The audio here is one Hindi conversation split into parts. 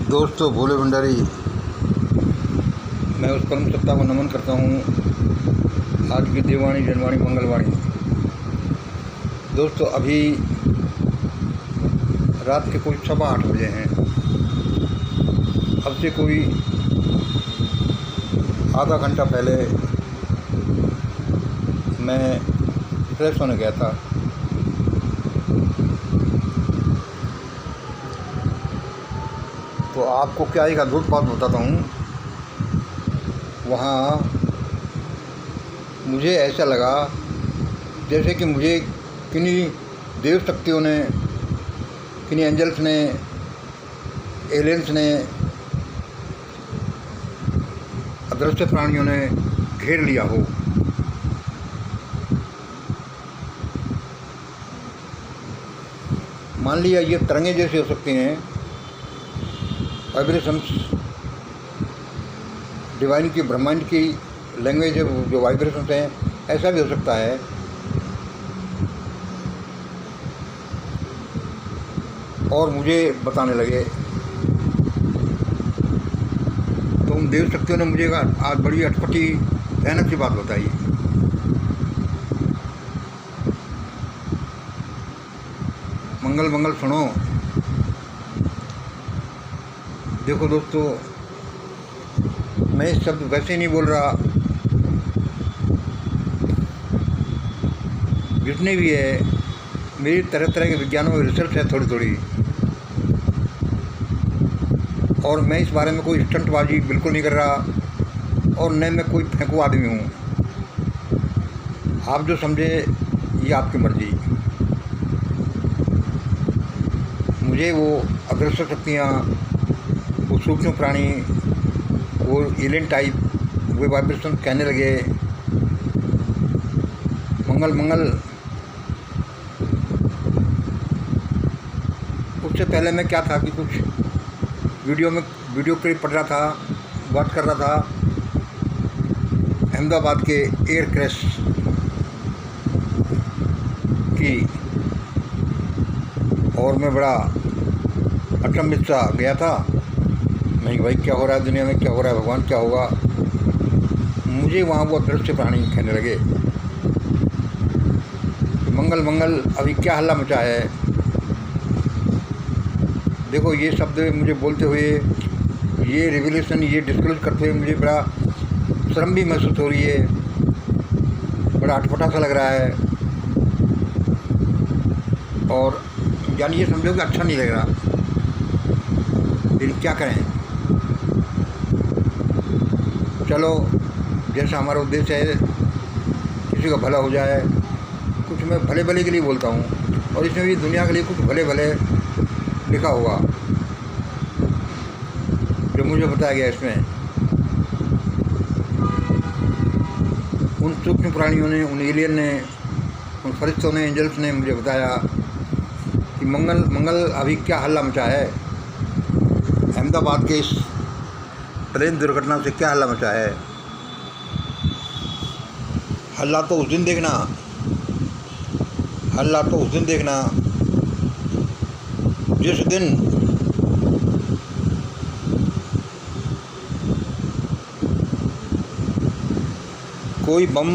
दोस्तों भोले भंडारी, मैं उस परम सत्ता को नमन करता हूँ। आज की देववाणी जनवाणी मंगलवाणी। दोस्तों अभी रात के कोई 8:15 बजे हैं। अब से कोई आधा घंटा पहले मैं फ्रेश होने गया था। तो आपको क्या एक अद्भुत बात बताता हूँ। वहाँ मुझे ऐसा लगा जैसे कि मुझे किन्हीं देव शक्तियों ने, किन्हीं एंजल्स ने, एलियंस ने, अदृश्य प्राणियों ने घेर लिया हो। मान लिया ये तरंगे जैसे हो सकती हैं, वाइब्रेशंस, डिवाइन की, ब्रह्मांड की लैंग्वेज जो वाइब्रेशंस हैं, ऐसा भी हो सकता है। और मुझे बताने लगे। तो उन देव शक्तियों ने मुझे आज बड़ी अटपटी भयानक सी बात बताई। मंगल मंगल सुनो। देखो दोस्तों, मैं इस शब्द वैसे नहीं बोल रहा। जितने भी है, मेरी तरह तरह के विज्ञानों में रिसर्च है थोड़ी थोड़ी, और मैं इस बारे में कोई स्टंटबाजी बिल्कुल नहीं कर रहा, और न मैं कोई फेंकू आदमी हूँ। आप जो समझे ये आपकी मर्जी। मुझे वो अदृश्य शक्तियाँ, वो सूक्ष्म प्राणी, वो एलियन टाइप, वो वाइब्रेशन कहने लगे मंगल मंगल। उससे पहले मैं क्या था कि कुछ वीडियो क्लिप पढ़ रहा था, बात कर रहा था अहमदाबाद के एयर क्रैश की, और मैं बड़ा अचंभित सा गया था। नहीं भाई, क्या हो रहा है दुनिया में, क्या हो रहा है, भगवान क्या होगा। मुझे वहाँ वो अदृश्य प्राणी कहने लगे मंगल मंगल, अभी क्या हल्ला मचा है। देखो ये शब्द मुझे बोलते हुए, ये रिवलेशन, ये डिस्क्लोज करते हुए मुझे बड़ा शर्म भी महसूस हो रही है, बड़ा अटपटा सा लग रहा है, और यानी ये समझो कि अच्छा नहीं लग रहा। लेकिन क्या करें, चलो जैसा हमारा उद्देश्य है किसी का भला हो जाए। कुछ मैं भले भले के लिए बोलता हूँ, और इसमें भी दुनिया के लिए कुछ भले भले लिखा हुआ जो मुझे बताया गया। इसमें उन सूक्ष्म प्राणियों ने, उन एलियन ने, उन फरिश्तों ने, एंजल्स ने मुझे बताया कि मंगल मंगल अभी क्या हल्ला मचा है। अहमदाबाद के इस ट्रेन दुर्घटना से क्या हल्ला मचा है। हल्ला तो उस दिन देखना, हल्ला तो उस दिन देखना जिस दिन कोई बम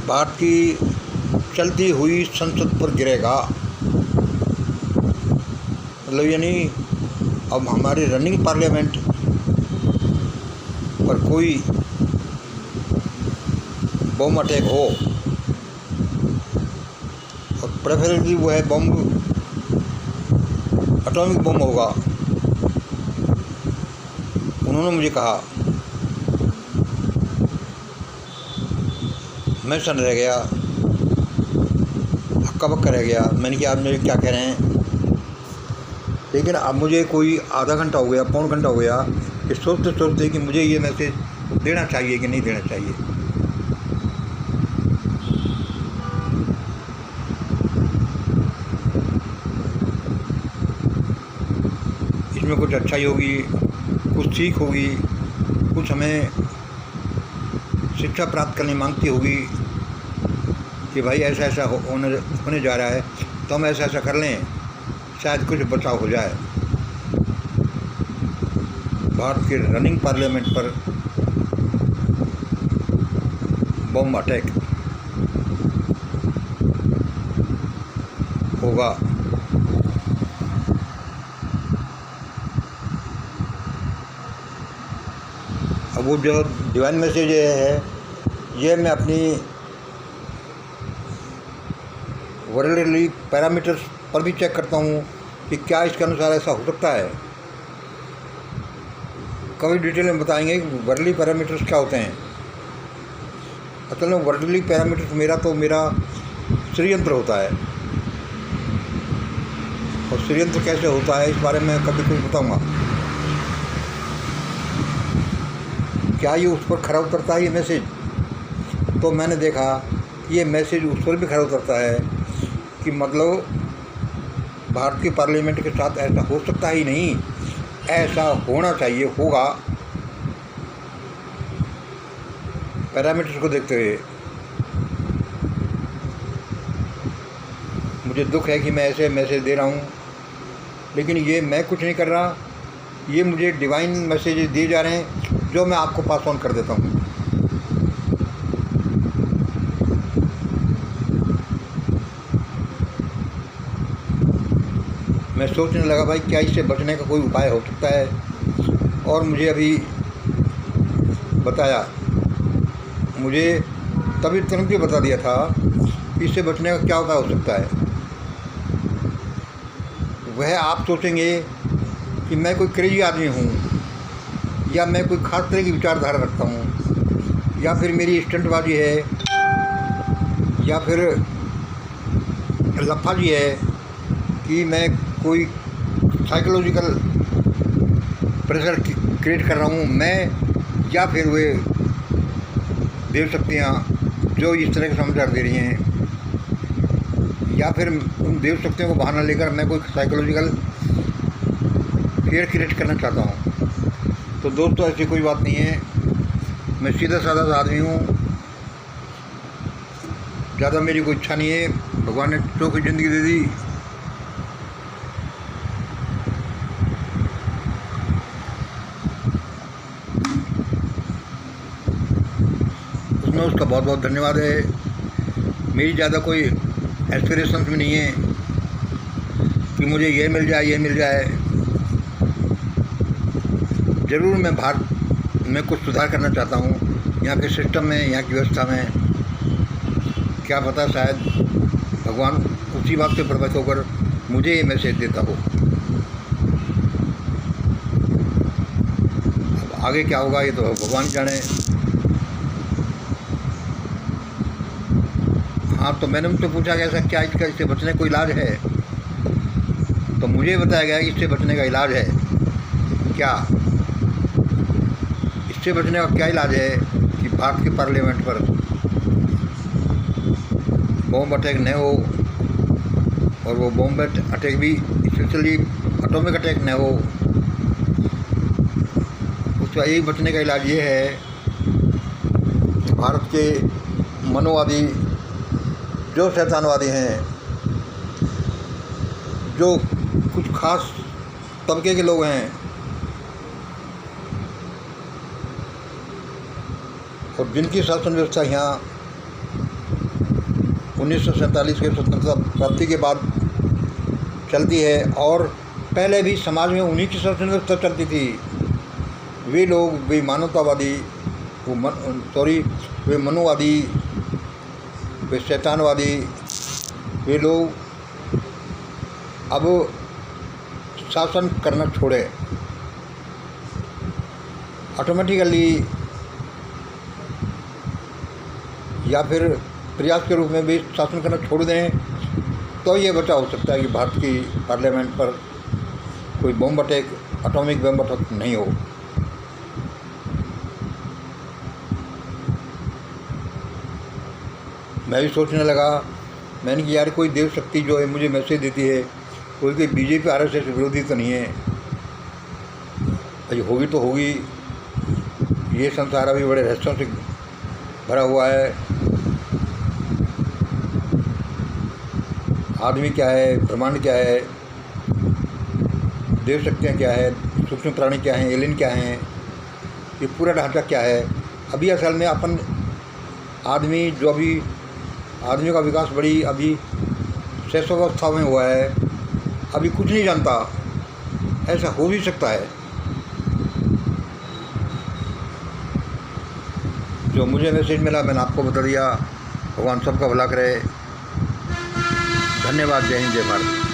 भारत की चलती हुई संसद पर गिरेगा। मतलब यानी अब हमारे रनिंग पार्लियामेंट पर कोई बम अटैक हो, और प्रेफरेबली वो है बम, एटॉमिक बम होगा। उन्होंने मुझे कहा, मैं सन रह गया, हक्का बक्का रह गया। मैंने कहा आप मुझे क्या कह रहे हैं। लेकिन अब मुझे कोई आधा घंटा हो गया, पौन घंटा हो गया, ये सोचते सोचते कि मुझे ये मैसेज देना चाहिए कि नहीं देना चाहिए। इसमें कुछ अच्छाई होगी, कुछ सीख होगी, कुछ हमें शिक्षा प्राप्त करने मांगती होगी कि भाई ऐसा ऐसा होने जा रहा है, तो हम ऐसा ऐसा कर लें, शायद कुछ बचाव हो जाए। भारत के रनिंग पार्लियामेंट पर बम अटैक होगा। अब वो जो डिवाइन मैसेज है ये मैं अपनी वर्ल्डली पैरामीटर्स पर भी चेक करता हूँ कि क्या इसके अनुसार ऐसा हो सकता है। कभी डिटेल में बताएंगे कि वर्ल्डली पैरामीटर्स क्या होते हैं। असल में वर्ल्डली पैरामीटर्स मेरा षड्यंत्र होता है, और षड्यंत्र कैसे होता है इस बारे में कभी कुछ बताऊँगा। क्या ये उस पर खरा उतरता है ये मैसेज? तो मैंने देखा ये मैसेज उस पर भी खरा उतरता है कि मतलब भारत की पार्लियामेंट के साथ ऐसा हो सकता ही नहीं, ऐसा होना चाहिए, होगा। पैरामीटर्स को देखते हुए मुझे दुख है कि मैं ऐसे मैसेज दे रहा हूँ, लेकिन ये मैं कुछ नहीं कर रहा, ये मुझे डिवाइन मैसेज दिए जा रहे हैं जो मैं आपको पास ऑन कर देता हूँ। मैं सोचने लगा भाई क्या इससे बचने का कोई उपाय हो सकता है, और मुझे अभी बताया, मुझे तभी तुरंत ही बता दिया था कि इससे बचने का क्या उपाय हो सकता है। वह आप सोचेंगे कि मैं कोई क्रेजी आदमी हूँ, या मैं कोई खास तरह की विचारधारा रखता हूँ, या फिर मेरी स्टंटबाजी है, या फिर लफाजी है कि मैं कोई साइकोलॉजिकल प्रेशर क्रिएट कर रहा हूँ मैं, या फिर वे देव शक्तियाँ जो इस तरह के समाचार दे रही हैं, या फिर उन देव शक्तियों को बहाना लेकर मैं कोई साइकोलॉजिकल फियर क्रिएट करना चाहता हूँ। तो दोस्तों ऐसी कोई बात नहीं है, मैं सीधा साधा आदमी हूँ, ज़्यादा मेरी कोई इच्छा नहीं है। भगवान ने चौकी ज़िंदगी दे दी, उसमें उसका बहुत बहुत धन्यवाद है। मेरी ज़्यादा कोई एस्पिरेशंस भी नहीं है कि मुझे ये मिल जाए ये मिल जाए। ज़रूर मैं भारत में कुछ सुधार करना चाहता हूँ, यहाँ के सिस्टम में, यहाँ की व्यवस्था में। क्या पता शायद भगवान उसी बात से प्रभावित होकर मुझे ये मैसेज देता हो। अब आगे क्या होगा ये तो भगवान जाने। हाँ, तो मैंने उनसे पूछा कि ऐसा क्या इससे बचने का कोई इलाज है? तो मुझे बताया गया कि इससे बचने का इलाज है। क्या इससे बचने का क्या इलाज है कि भारत के पार्लियामेंट पर बम अटैक न हो, और वो बम अटैक भी स्पेशली एटॉमिक अटैक न हो। उसका यही बचने का इलाज ये है कि भारत के मनोवादी जो शैतानवादी हैं, जो कुछ खास तबके के लोग हैं, और जिनकी शासन व्यवस्था यहाँ 1947 के स्वतंत्रता प्राप्ति के बाद चलती है, और पहले भी समाज में उन्हीं की शासन व्यवस्था चलती थी। वे लोग, वे मानवतावादी, वे मनुवादी, वे शैतानवादी, वे लोग अब शासन करना छोड़े, ऑटोमेटिकली या फिर प्रयास के रूप में भी शासन करना छोड़ दें, तो ये बचाव हो सकता है कि भारत की पार्लियामेंट पर कोई बम अटैक, एटॉमिक बम अटैक नहीं हो। मैं भी सोचने लगा, मैंने कि यार कोई देव शक्ति जो है मुझे मैसेज देती है, कोई बीजेपी आरएसएस विरोधी तो नहीं है। भाई होगी तो होगी, ये संसार अभी बड़े रहस्यों से भरा हुआ है। आदमी क्या है, ब्रह्मांड क्या है, देव शक्तियाँ क्या है, सूक्ष्म प्राणी क्या हैं, एलियन क्या हैं, ये पूरा ढांचा क्या है। अभी असल में अपन आदमी जो अभी आदमी का विकास बड़ी अभी शैशवावस्था में हुआ है, अभी कुछ नहीं जानता। ऐसा हो भी सकता है। जो मुझे मैसेज मिला मैंने आपको बता दिया। भगवान सबका भला करे। धन्यवाद। जय हिंद, जय भारत।